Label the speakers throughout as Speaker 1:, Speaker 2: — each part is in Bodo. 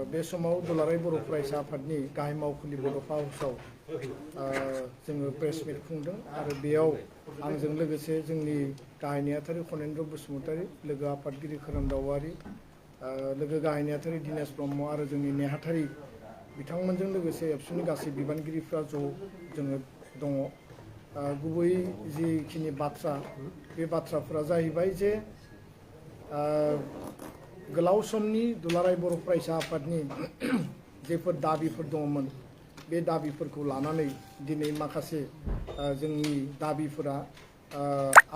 Speaker 1: बे समाव दुलाराय बर' फरायसा आफादनि गाहाय मावखुलि बड'फा हाउसाव जोङो प्रेस मिट खुंदों आरो बेयाव आंजों लोगोसे जोंनि गाहाय नेहाथारि खनेन्द्र बसुमतारी, लोगो आफादगिरि खोरोमदाव औवारी, लोगो गाहाय नेहाथारि दिनेश ब्रह्म आरो जोंनि नेहाथारि बिथांमोनजों लोगोसे एबसुनि गासै बिबानगिरिफ्रा जोङो दङ। गुबै जिखिनि बाथ्रा बे बाथ्राफोरा जाहैबाय जे गोलाव समनि दुलाराय बर' फरायसा आफादनि जेफोर दाबिफोर दङमोन बे दाबिफोरखौ लानानै दिनै माखासे जोंनि दाबिफोरा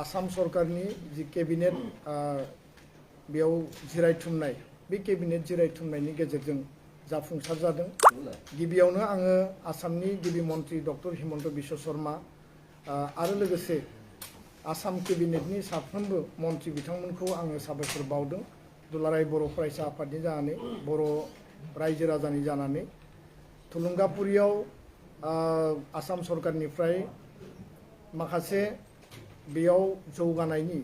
Speaker 1: आसाम सरकारनि जि केबिनेट बेयाव जिरायथुमनाय बे केबिनेट जिरायथुमनायनि गेजेरजों जाफुंसार जादों। गिबियावनो आङो आसामनि गिबि मन्त्रि डक्टर हिमन्त बिश्व शर्मा आरो लोगोसे आसाम केबिनेटनि साफ्रोमबो मन्त्रि बिथांमोनखौ आङो साबायखर बावदों। दुलाराय बर' फरायसा आफादनि जानानै, बर' रायजो राजानि जानानै थुलुंगापुरियाव आसाम सरकारनिफ्राय माखासे बेयाव जौगानायनि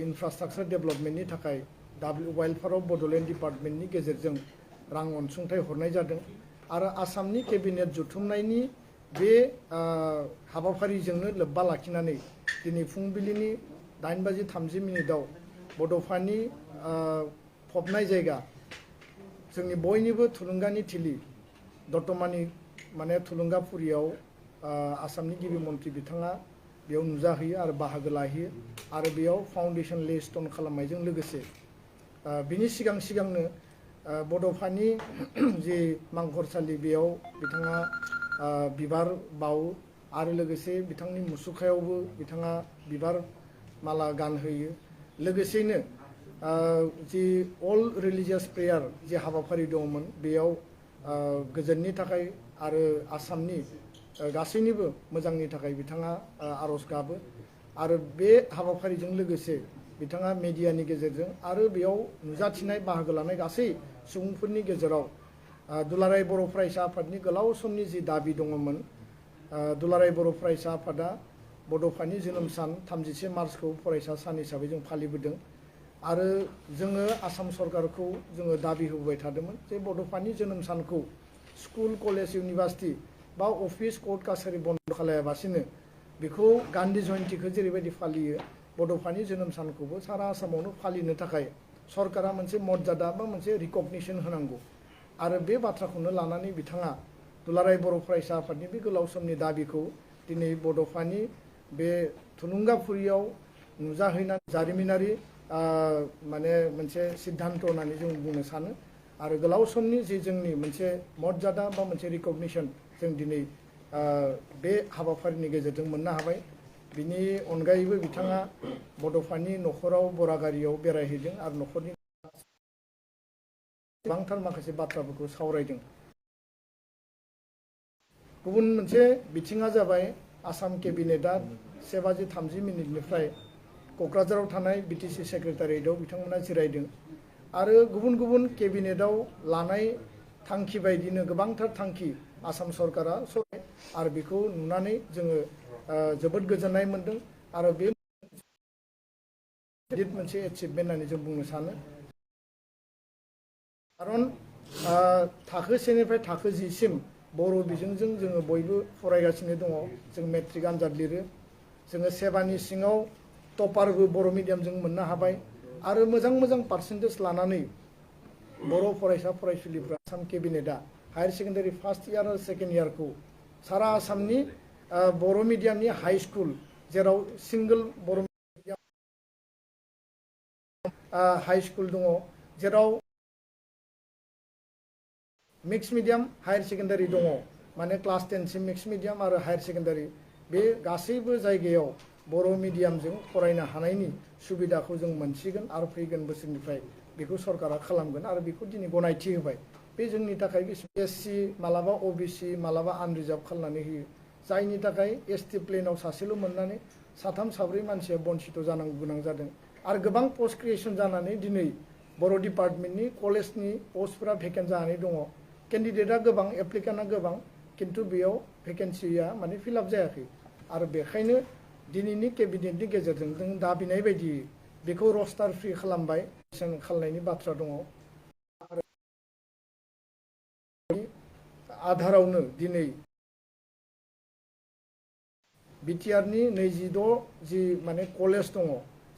Speaker 1: इनफ्रास्ट्राक्चार डेभेलपमेन्टनि थाखाय वाइल्डफायर अफ बड'लेण्ड डिपार्टमेन्टनि गेजेरजों रां अनसुंथाइ हरनाय जादों आरो आसामनि केबिनेट जथुमनायनि बे हाबाफारिजोंनो लोब्बा लाखिनानै दिनै फुंबिलिनि 8:30 बड'फानि फबनाय जायगा जोंनि बयनिबो थुलुंगानि थिलि दतमानि माने थुलुंगापुरियाव आसामनि गिबि मन्त्रि बिथाङा बेयाव नुजाहैयो आरो बाहागो लाहैयो आरो बेयाव फाउन्डेसन ले स्टन खालामनायजों लोगोसे बिनि सिगांनो बड'फानि जि मांखरसालि बेयाव बिथाङा बिबार बावो आरो लोगोसे बिथांनि मुसुखायावबो बिथाङा बिबार माला गानहोयो। लोगोसेनो जि अल रिलिजियास प्रेयार जि हाबाफारि दंमोन बेयाव गोजोननि थाखाय आरो आसामनि गासैनिबो मोजांनि थाखाय बिथाङा आर'ज गाबो आरो बे हाबाफारिजों लोगोसे बिथाङा मेडियानि गेजेरजों आरो बेयाव नुजाथिनाय बाहागो लानाय गासै सुबुंफोरनि गेजेराव दुलाराय बर' फरायसा आफादनि गोलाव समनि जि दाबि दङमोन, दुलाराय बर' फरायसा आफादा बड'फानि जोनोम सान 31 मार्चखौ फरायसा सान हिसाबै जों फालिबोदों आरो जोङो आसाम सरकारखौ जोङो दाबि होबाय थादोंमोन जे बड'फानि जोनोम सानखौ स्कुल, कलेज, इउनिभार्सिटि बा अफिस, कर्ट काछारि बन्द खालायाबासिनो बेखौ गान्धी जयन्तीखौ जेरैबायदि फालियो बड'फानि जोनोम सानखौबो सारा आसामावनो फालिनो थाखाय सरकारा मोनसे मर्यादा बा मोनसे रिकगनिसन होनांगौ आरो बे बाथ्राखौनो लानानै बिथाङा दुलाराय बर' फरायसा आफादनि बे गोलाव समनि दाबिखौ दिनै बड'फानि बे थुलुंगापुरियाव नुजाहैनानै जारिमिनारि माने मोनसे सिद्धान्त होननानै जों बुंनो सानो आरो गोलाव समनि जि जोंनि मोनसे मर्यादा बा मोनसे रिकगनिसन जों दिनै बे हाबाफारिनि गेजेरजों मोननो हाबाय। बिनि अनगायैबो बिथाङा बड'फानि न'खराव बरागारियाव बेरायहैदों आरो न'खरनि गोबांथार माखासे बाथ्राफोरखौ सावरायदों। गुबुन मोनसे बिथिङा जाबाय आसाम केबिनेटआ 7:30 क'क्राझाराव थानाय बिटिसि सेक्रेटारियेटआव बिथांमोना जिरायदों आरो गुबुन गुबुन केबिनेटआव लानाय थांखि बायदिनो गोबांथार थांखि आसाम सरकारा आरो बेखौ नुनानै जोङो जोबोद गोजोननाय मोनदों आरो बे मोनसे एचिभमेन्ट होननानै जों बुंनो सानो। खारन थाखो 1निफ्राय थाखो 10 सिम बर' बिजोंजों जोङो बयबो फरायगासिनो दङ। जों मेट्रिक आनजाद लिरो, जोङो सेबानि सिङाव टपारबो बर' मिडियामजों मोननो हाबाय आरो मोजां पार्सेन्टेज लानानै बर' फरायसा फरायसुलिफ्रा आसाम केबिनेटआ हायार सेकेन्डारि फार्स्ट इयार आरो सेकेन्ड इयारखौ सारा आसामनि बर' मिडियामनि हाई स्कुल जेराव single Bodo' medium high school दङ, जेराव मिक्स मिडियाम हायार सेकेन्डारि दङ, माने क्लास 10 सिम मिक्स मिडियाम आरो हायार सेकेन्डारि बे गासैबो जायगायाव बर' मिडियामजों फरायनो हानायनि सुबिदाखौ जों मोनसिगोन आरो फैगोन बोसोरनिफ्राय बेखौ सरकारा खालामगोन आरो बेखौ दिनै गनायथि होबाय। बे जोंनि थाखाय एससि मालाबा ओबिसि मालाबा आनरिजार्भ खालामनानै होयो, जायनि थाखाय एसटि प्लेनाव सासेल' मोननानै साथाम साब्रै मानसिया बन्सित जानांगौ गोनां जादों आरो गोबां पस्ट क्रिएसन जानानै दिनै बर' डिपार्टमेन्टनि कलेजनि पस्टफोरा भेकेन्ट जानानै दङ। केन्डिडेटआ गोबां, एप्लिकेन्टआ गोबां, किन्तु बेयाव भेकेन्सिया माने फिलआप जायाखै आरो बेखायनो दिनैनि केबिनेटनि गेजेरजों जों दाबिनाय बायदि बेखौ रस्टार फ्रि खालामबाय, खालामनायनि बाथ्रा दङ। आधारावनो दिनै बिटिआरनि 26 जि माने कलेज दङ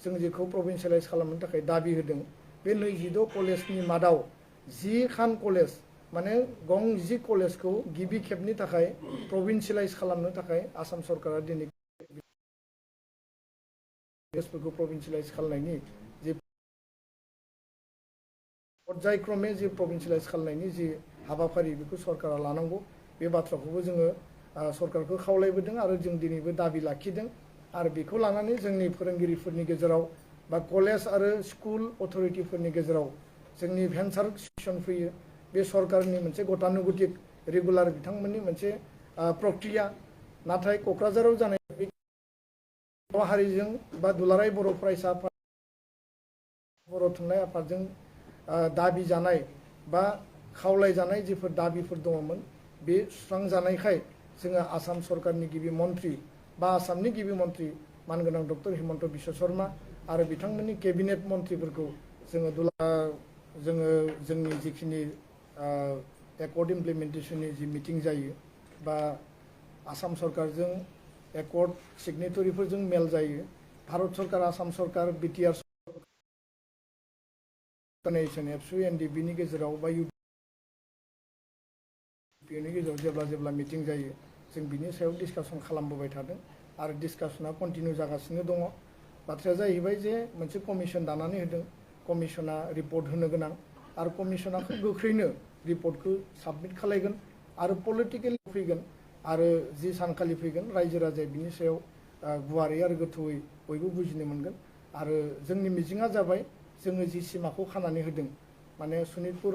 Speaker 1: जों जेखौ प्रभिन्सियेलाइज खालामनो थाखाय दाबि होदों बे 26 कलेजनि मादाव 10 खान कलेज माने गं 10 कलेजखौ गिबि खेबनि थाखाय प्रभिन्सियेलाइज खालामनो थाखाय आसाम सरकारा दिनै कलेजफोरखौ प्रभिन्सियेलाइज खालामनायनि जि पर्यायक्रमे जि प्रभिन्सियेलाइज खालामनायनि जि हाबाफारि बेखौ सरकारा लानांगौ बे बाथ्राखौबो जोङो सरकारखौ खावलायबोदों आरो जों दिनैबो दाबि लाखिदों आरो बेखौ लानानै जोंनि फोरोंगिरिफोरनि गेजेराव बा कलेज आरो स्कुल अथरिटिफोरनि गेजेराव जोंनि भेन्सार सेसन फैयो बे सरकारनि मोनसे गतानुगतिक रेगुलार बिथांमोननि मोनसे प्रक्रिया नाथाय क'क्राझाराव जानाय बर' हारिजों बा दुलाराय बर' फरायसा बर' थुनलाइ आफादजों दाबि जानाय बा खावलायजानाय जिफोर दाबिफोर दङमोन बे सुस्रांजानायखाय जोङो आसाम सरकारनि गिबि मन्थ्रि बा आसामनि गिबि मन्थ्रि मानगोनां डक्टर हिमन्त बिश्व शर्मा आरो बिथांमोननि केबिनेट मन्थ्रिफोरखौ जोङो जोंनि जिखिनि एकर्ड इमप्लिमेन्टेसननि जि मिटिं जायो बा आसाम सरकारजों एकर्ड सिगनेटरिफोरजों मेल जायो भारत सरकार आसाम सरकार बिटिआर नेशन एबसु एनडिबिनि गेजेराव बा इउपिनि गेजेराव जेब्ला मिटिं जायो जों बिनि सायाव डिसकासन खालामबोबाय थादों आरो डिसकासना कन्टिनिउ जागासिनो दङ बाथ्राया जाहैबाय जे मोनसे कमिसन दानानै होदों कमिसना रिपर्ट होनो गोनां आरो कमिसना गोख्रैनो रिपर्टखौ साबमिट खालायगोन आरो पलिटिकेल फैगोन आरो जि सानखालि फैगोन रायजो राजाया बिनि सायाव गुवारै आरो गोथौयै बयबो बुजिनो मोनगोन आरो जोंनि मिजिङा जाबाय जोङो जि सिमाखौ खानानै होदों माने सनितपुर